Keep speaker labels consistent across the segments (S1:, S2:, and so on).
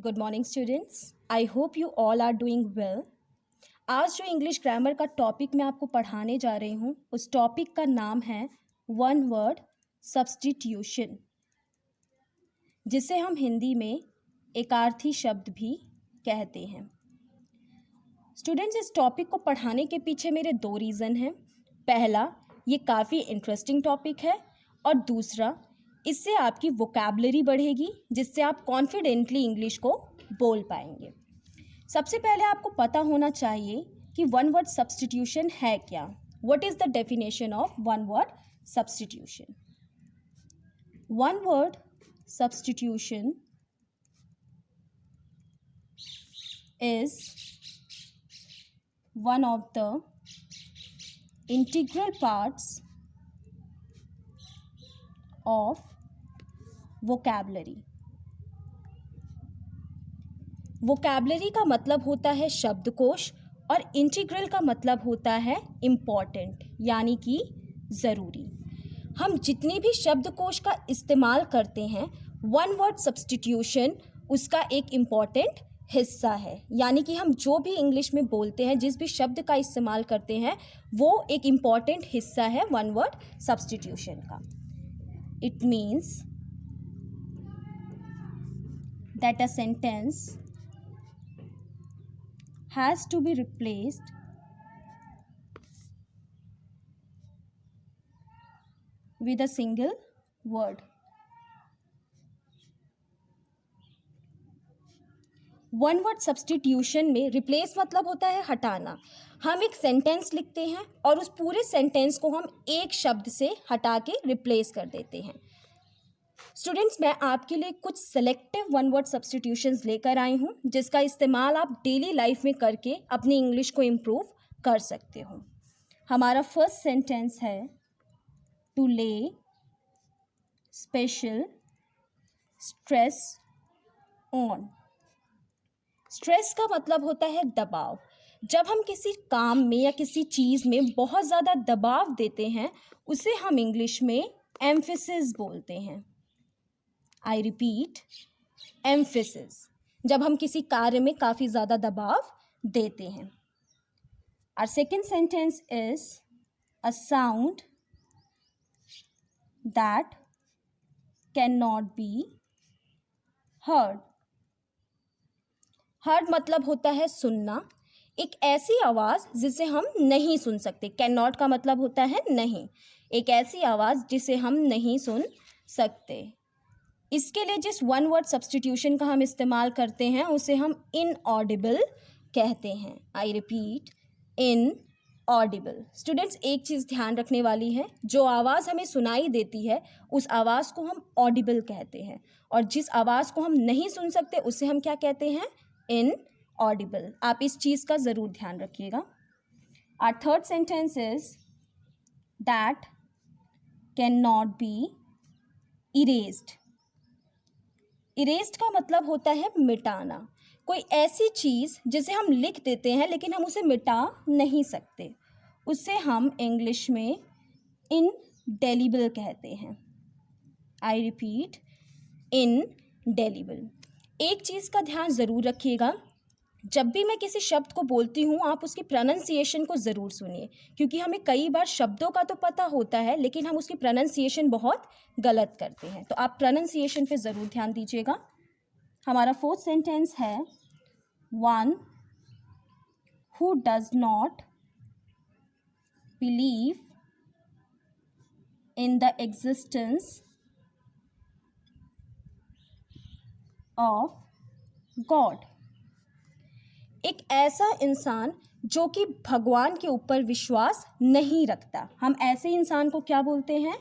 S1: Good morning students, I hope you all are doing well. आज जो English grammar का topic मैं आपको पढ़ाने जा रही हूँ उस टॉपिक का नाम है वन वर्ड सब्स्टिट्यूशन, जिसे हम हिंदी में एकार्थी शब्द भी कहते हैं। स्टूडेंट्स, इस टॉपिक को पढ़ाने के पीछे मेरे दो रीज़न हैं। पहला, ये काफ़ी इंटरेस्टिंग टॉपिक है, और दूसरा, इससे आपकी वोकैबुलरी बढ़ेगी जिससे आप कॉन्फिडेंटली इंग्लिश को बोल पाएंगे। सबसे पहले आपको पता होना चाहिए कि वन वर्ड सब्स्टिट्यूशन है क्या। What is the definition of one word substitution? One word substitution is one of the integral parts of vocabulary. Vocabulary का मतलब होता है शब्दकोश और इंटीग्रल का मतलब होता है इम्पॉर्टेंट, यानी कि ज़रूरी। हम जितनी भी शब्दकोश का इस्तेमाल करते हैं, वन वर्ड सब्स्टिट्यूशन उसका एक इम्पॉर्टेंट हिस्सा है। यानी कि हम जो भी इंग्लिश में बोलते हैं, जिस भी शब्द का इस्तेमाल करते हैं, वो एक इम्पॉर्टेंट हिस्सा है वन वर्ड सब्स्टिट्यूशन का। It means that a sentence has to be replaced with a single word. One word substitution में रिप्लेस मतलब होता है हटाना। हम एक सेंटेंस लिखते हैं और उस पूरे सेंटेंस को हम एक शब्द से हटा के रिप्लेस कर देते हैं। स्टूडेंट्स, मैं आपके लिए कुछ सेलेक्टिव वन वर्ड सब्स्टिट्यूशंस लेकर आई हूँ, जिसका इस्तेमाल आप डेली लाइफ में करके अपनी इंग्लिश को इम्प्रूव कर सकते हो। हमारा फर्स्ट सेंटेंस है टू ले स्पेशल स्ट्रेस ऑन। स्ट्रेस का मतलब होता है दबाव। जब हम किसी काम में या किसी चीज़ में बहुत ज़्यादा दबाव देते हैं, उसे हम इंग्लिश में एम्फेसिस बोलते हैं। I repeat, emphasis. जब हम किसी कार्य में काफ़ी ज़्यादा दबाव देते हैं। Our second sentence is a sound that can not be heard. Heard मतलब होता है सुनना, एक ऐसी आवाज़ जिसे हम नहीं सुन सकते। कैन नॉट का मतलब होता है नहीं, एक ऐसी आवाज़ जिसे हम नहीं सुन सकते। इसके लिए जिस वन वर्ड सब्स्टिट्यूशन का हम इस्तेमाल करते हैं उसे हम इनऑडिबल कहते हैं। I repeat, inaudible. स्टूडेंट्स, एक चीज़ ध्यान रखने वाली है, जो आवाज़ हमें सुनाई देती है उस आवाज़ को हम ऑडिबल कहते हैं, और जिस आवाज़ को हम नहीं सुन सकते उसे हम क्या कहते हैं? इनऑडिबल। आप इस चीज़ का ज़रूर ध्यान रखिएगा। Our third sentence is that can not be erased. Erased का मतलब होता है मिटाना। कोई ऐसी चीज़ जिसे हम लिख देते हैं लेकिन हम उसे मिटा नहीं सकते, उसे हम इंग्लिश में इनडेलिबल कहते हैं। I repeat, indelible. एक चीज़ का ध्यान ज़रूर रखिएगा, जब भी मैं किसी शब्द को बोलती हूँ आप उसकी प्रोनाउंसिएशन को ज़रूर सुनिए, क्योंकि हमें कई बार शब्दों का तो पता होता है लेकिन हम उसकी प्रोनाउंसिएशन बहुत गलत करते हैं, तो आप प्रोनाउंसिएशन पे ज़रूर ध्यान दीजिएगा। हमारा फोर्थ सेंटेंस है one who does not believe in the existence of God. एक ऐसा इंसान जो कि भगवान के ऊपर विश्वास नहीं रखता, हम ऐसे इंसान को क्या बोलते हैं?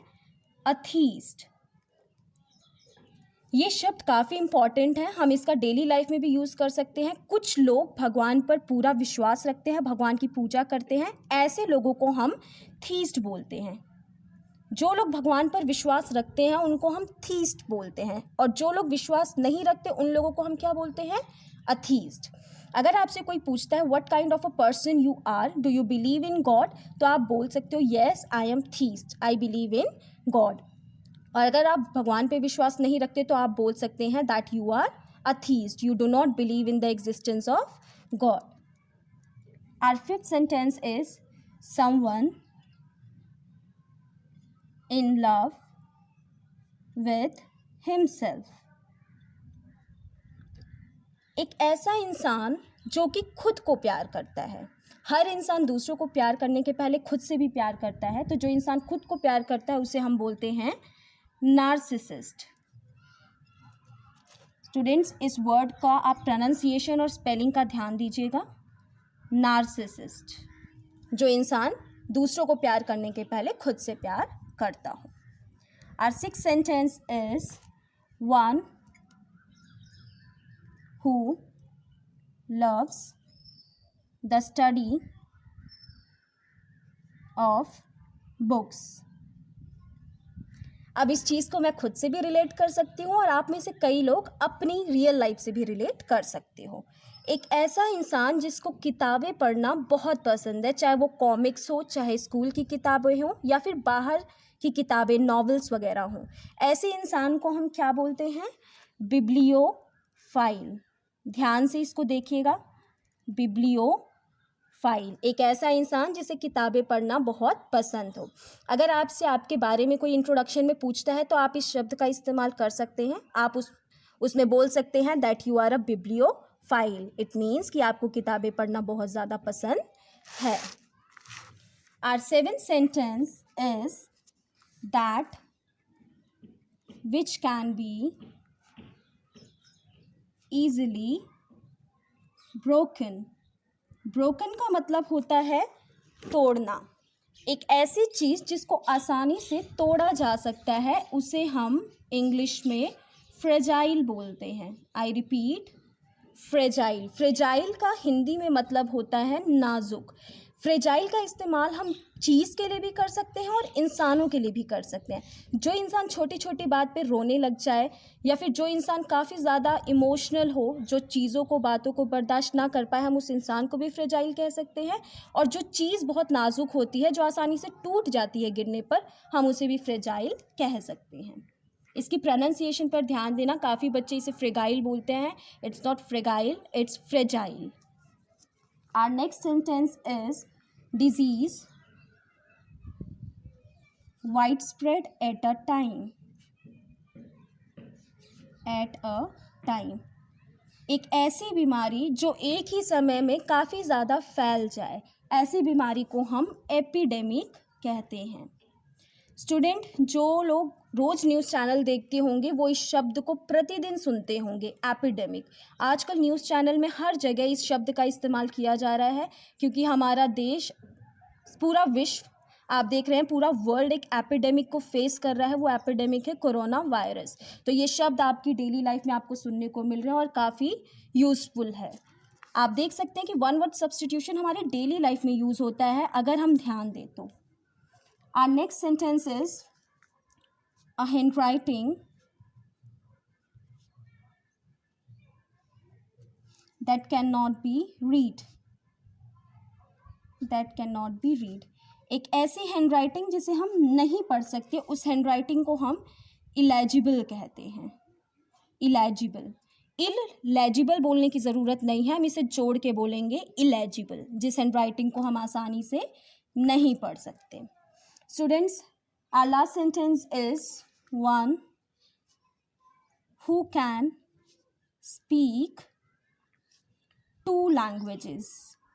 S1: अथीस्ट। ये शब्द काफ़ी इंपॉर्टेंट है, हम इसका डेली लाइफ में भी यूज़ कर सकते हैं। कुछ लोग भगवान पर पूरा विश्वास रखते हैं, भगवान की पूजा करते हैं, ऐसे लोगों को हम थीस्ट बोलते हैं। जो लोग भगवान पर विश्वास रखते हैं उनको हम थीस्ट बोलते हैं, और जो लोग विश्वास नहीं रखते उन लोगों को हम क्या बोलते हैं? अथीस्ट। अगर आपसे कोई पूछता है what kind of a person you are, do you believe in God, तो आप बोल सकते हो yes I am theist, I believe in God. और अगर आप भगवान पे विश्वास नहीं रखते तो आप बोल सकते हैं that you are atheist. You do not believe in the existence of God. Our fifth sentence is someone in love with himself. एक ऐसा इंसान जो कि खुद को प्यार करता है. हर इंसान दूसरों को प्यार करने के पहले खुद से भी प्यार करता है. तो जो इंसान खुद को प्यार करता है उसे हम बोलते हैं नार्सिसिस्ट. स्टूडेंट्स, इस वर्ड का आप प्रोनाउंसिएशन और स्पेलिंग का ध्यान दीजिएगा. नार्सिसिस्ट, जो इंसान दूसरों को प्यार करने के पहले खुद से प्यार करता हो. Our sixth sentence is one who loves the study of books. अब इस चीज़ को मैं खुद से भी रिलेट कर सकती हूँ और आप में से कई लोग अपनी रियल लाइफ से भी रिलेट कर सकते हो. एक ऐसा इंसान जिसको किताबें पढ़ना बहुत पसंद है, चाहे वो कॉमिक्स हो, चाहे स्कूल की किताबें हो या फिर बाहर की किताबें, नॉवेल्स वगैरह हों. ऐसे इंसान को हम क्या बोलते हैं? बिब्लियोफाइल. ध्यान से इसको देखिएगा. बिब्लियोफाइल, एक ऐसा इंसान जिसे किताबें पढ़ना बहुत पसंद हो. अगर आपसे आपके बारे में कोई इंट्रोडक्शन में पूछता है तो आप इस शब्द का इस्तेमाल कर सकते हैं. आप उसमें बोल सकते हैं that you are a bibliophile. It means कि आपको किताबें पढ़ना बहुत ज़्यादा पसंद है. Our seventh sentence is that which can be easily broken. broken का मतलब होता है तोड़ना. एक ऐसी चीज़ जिसको आसानी से तोड़ा जा सकता है उसे हम इंग्लिश में फ्रेजाइल बोलते हैं. I repeat, fragile. फ्रेजाइल का हिंदी में मतलब होता है नाजुक. फ्रेजाइल का इस्तेमाल हम चीज़ के लिए भी कर सकते हैं और इंसानों के लिए भी कर सकते हैं. जो इंसान छोटी छोटी बात पे रोने लग जाए या फिर जो इंसान काफ़ी ज़्यादा इमोशनल हो, जो चीज़ों को, बातों को बर्दाश्त ना कर पाए, हम उस इंसान को भी फ्रेजाइल कह सकते हैं. और जो चीज़ बहुत नाजुक होती है, जो आसानी से टूट जाती है गिरने पर, हम उसे भी फ्रेजाइल कह सकते हैं. इसकी प्रोनाउंसिएशन पर ध्यान देना. काफ़ी बच्चे इसे फ्रेगाइल बोलते हैं. It's not fragile, it's fragile. Our next sentence is disease widespread at a time. At a time. एक ऐसी बीमारी जो एक ही समय में काफ़ी ज़्यादा फैल जाए, ऐसी बीमारी को हम एपिडेमिक कहते हैं. स्टूडेंट, जो लोग रोज़ न्यूज़ चैनल देखते होंगे वो इस शब्द को प्रतिदिन सुनते होंगे, एपिडेमिक. आजकल न्यूज़ चैनल में हर जगह इस शब्द का इस्तेमाल किया जा रहा है क्योंकि हमारा देश, पूरा विश्व, आप देख रहे हैं पूरा वर्ल्ड एक एपिडेमिक को फेस कर रहा है. वो एपिडेमिक है कोरोना वायरस. तो ये शब्द आपकी डेली लाइफ में आपको सुनने को मिल रहे हैं और काफ़ी यूज़फुल है. आप देख सकते हैं कि वन वर्ड सब्स्टिट्यूशन हमारे डेली लाइफ में यूज़ होता है अगर हम ध्यान दें तो. Our next sentence is a handwriting that cannot be read. That cannot be read. एक ऐसी हैंडराइटिंग जिसे हम नहीं पढ़ सकते, उस हैंडराइटिंग को हम इलेजिबल कहते हैं. इलेजिबल. इलेजिबल बोलने की ज़रूरत नहीं है, हम इसे जोड़ के बोलेंगे इलेजिबल, जिस हैंडराइटिंग को हम आसानी से नहीं पढ़ सकते. Students, our last sentence is one who can speak two languages.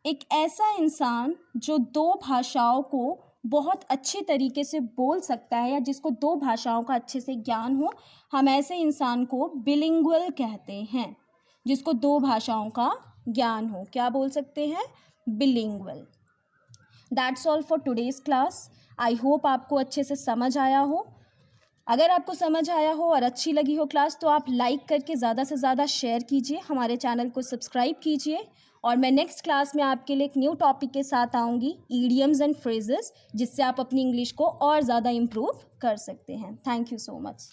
S1: एक ऐसा इंसान जो दो भाषाओं को बहुत अच्छी तरीके से बोल सकता है या जिसको दो भाषाओं का अच्छे से ज्ञान हो, हम ऐसे इंसान को बिलिंगुअल कहते हैं. जिसको दो भाषाओं का ज्ञान हो, क्या बोल सकते हैं? Bilingual. That's all for today's class. I hope आपको अच्छे से समझ आया हो. अगर आपको समझ आया हो और अच्छी लगी हो क्लास तो आप लाइक करके ज़्यादा से ज़्यादा शेयर कीजिए, हमारे चैनल को सब्सक्राइब कीजिए. और मैं नेक्स्ट क्लास में आपके लिए एक न्यू टॉपिक के साथ आऊँगी, ईडियम्स एंड फ्रेजेस, जिससे आप अपनी इंग्लिश को और ज़्यादा इम्प्रूव कर सकते हैं. Thank you so much.